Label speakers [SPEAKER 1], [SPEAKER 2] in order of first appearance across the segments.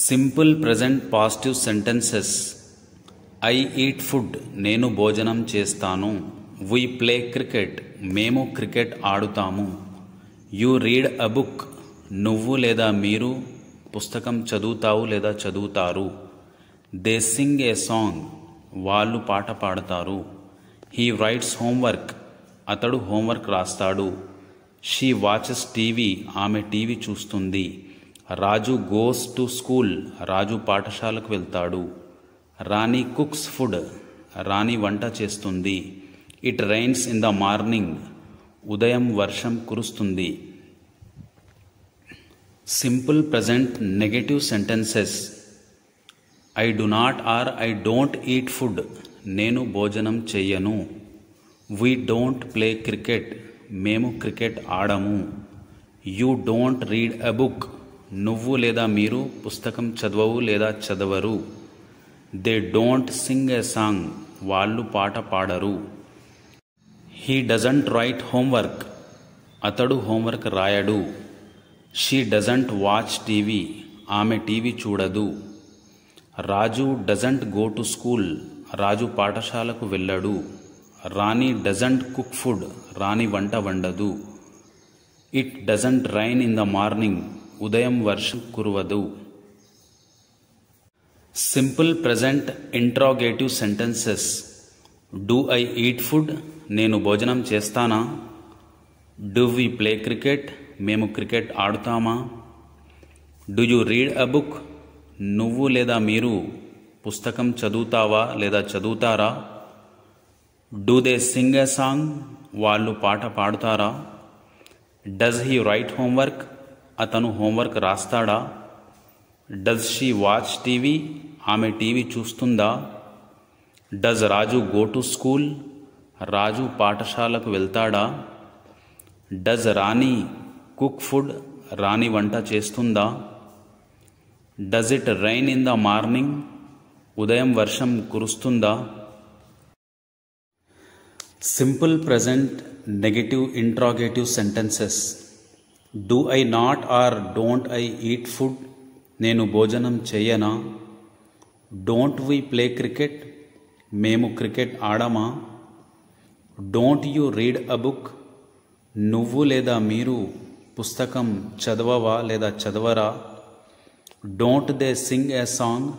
[SPEAKER 1] Simple present positive sentences. I eat food, నేను భోజనం చేస్తాను. వి ప్లే క్రికెట్, మేము క్రికెట్ ఆడుతాము. యు రీడ్ అ బుక్, నువ్వు లేదా మీరు పుస్తకం చదువుతావు లేదా చదువుతారు. దే సింగ్ ఏ సాంగ్, వాళ్ళు పాట పాడతారు. హీ రైట్స్ హోంవర్క్, అతడు హోంవర్క్ రాస్తాడు. షీ వాచెస్ టీవీ, ఆమె టీవీ చూస్తుంది. Raju goes to school, Raju పాఠశాలకు వెళ్తాడు. రాణి కుక్స్ ఫుడ్, రాణి వంట చేస్తుంది. It rains in the morning, ఉదయం వర్షం కురుస్తుంది. Simple present negative sentences. I do not or I don't eat food, నేను భోజనం చెయ్యను. వీ డోంట్ ప్లే క్రికెట్, మేము క్రికెట్ ఆడము. You don't read a book, నువ్వు లేదా మీరు పుస్తకం చదవవు లేదా చదవరు. They don't sing a song, వాళ్ళు పాట పాడరు. హీ డజంట్ రైట్ హోంవర్క్, అతడు హోంవర్క్ రాయడు. షీ డజంట్ వాచ్ టీవీ, ఆమె టీవీ చూడదు. Raju doesn't go to school, Raju పాఠశాలకు వెళ్ళడు. Rani doesn't cook food, Rani వంట వండదు. It doesn't rain in the morning, ఉదయం వర్షం కురవదు. Simple present interrogative sentences. Do I eat food, నేను భోజనం చేస్తానా. డూ వి ప్లే క్రికెట్, మేము క్రికెట్ ఆడుతామా. Do you read a book, నువ్వు లేదా మీరు పుస్తకం చదువుతావా లేదా చదువుతారా. Do they sing a song, వాళ్ళు పాట పాడుతారా. డస్ హీ రైట్ హోంవర్క్, అతను హోంవర్క్ రాస్తాడా. డస్ షీ వాచ్ టీవీ, ఆమె టీవీ చూస్తుందా. Does Raju go to school, Raju పాఠశాలకు వెళ్తాడా. Does Rani cook food, Rani వంట చేస్తుందా. Does it rain in the morning, ఉదయం వర్షం కురుస్తుందా. Simple present negative interrogative sentences. Do I not or don't I eat food, నేను భోజనం చెయ్యనా. డోంట్ వీ ప్లే క్రికెట్, మేము క్రికెట్ ఆడమా. Don't you read a book, నువ్వు లేదా మీరు పుస్తకం చదవవా లేదా చదవరా. Don't they sing a song,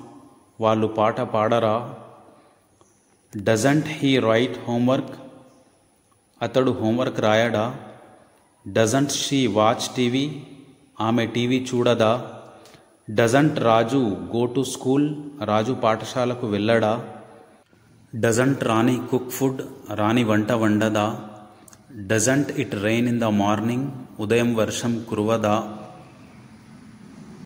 [SPEAKER 1] వాళ్ళు పాట పాడరా. డజంట్ హీ రైట్ హోంవర్క్, అతడు హోంవర్క్ రాయడా. డజంట్ షీ వాచ్ టీవీ, ఆమె టీవీ చూడదా. Doesn't Raju go to school, Raju పాఠశాలకు వెళ్ళడా. Doesn't Rani cook food, Rani వంట వండదా. Doesn't it rain in the morning, ఉదయం వర్షం కురవదా.